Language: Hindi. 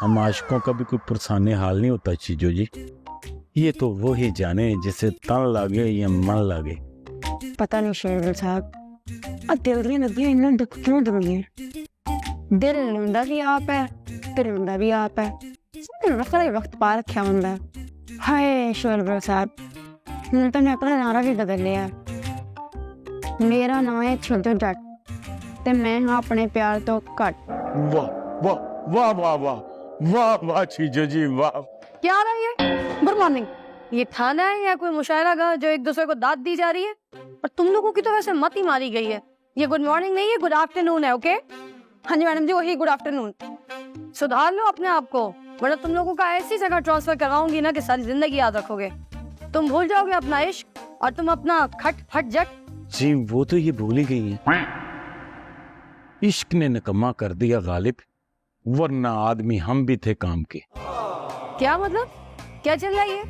हम आशिकों का भी कोई पुरसाने हाल नहीं होता चीजो जी। ये तो वो ही जाने जिसे तन लागे या मन लागे। पता नहीं शेर साहब दिल दी नदियां इन्ना दुख क्यों दिंदियां। दिल लुंदा भी आप है ते रुंदा भी आप है। वक्त वक्त पा रखा हुंदा है। हाय शेर साहब ਹੁਣ ਤਾਂ ਮੈਂ ਆਪਣਾ ਨਾਰਾ ਵੀ ਬਦਲ ਲਿਆ। ਮੇਰਾ ਨਾਮ ਹੈ ਛੋਟੂ ਜੱਟ ਤੇ ਮੈਂ ਹਾਂ ਆਪਣੇ ਪਿਆਰ ਤੋਂ ਘੱਟ। वाह वाह वाह वाह वाह वाह वाह चीजो जी वाह। क्या आ रहा है ये? Good morning. ये थाना है या कोई मुशायरा गाह जो एक दूसरे को दाद दी जा रही है? पर तुम लोगों की तो वैसे मत ही मारी गई है। ये गुड मॉर्निंग नहीं है, गुड आफ्टरनून है। ओके हाँ जी मैडम जी, वही गुड आफ्टरनून। सुधार लो अपने आप को, वरना तुम लोगों का ऐसी जगह ट्रांसफर कराऊंगी ना कि सारी जिंदगी याद रखोगे। तुम भूल जाओगे अपना इश्क और तुम अपना खट फट जट। जी वो तो ये भूल ही गई है। इश्क ने निकम्मा कर दिया गालिब, वरना आदमी हम भी थे काम के। क्या मतलब? क्या चल रहा है ये?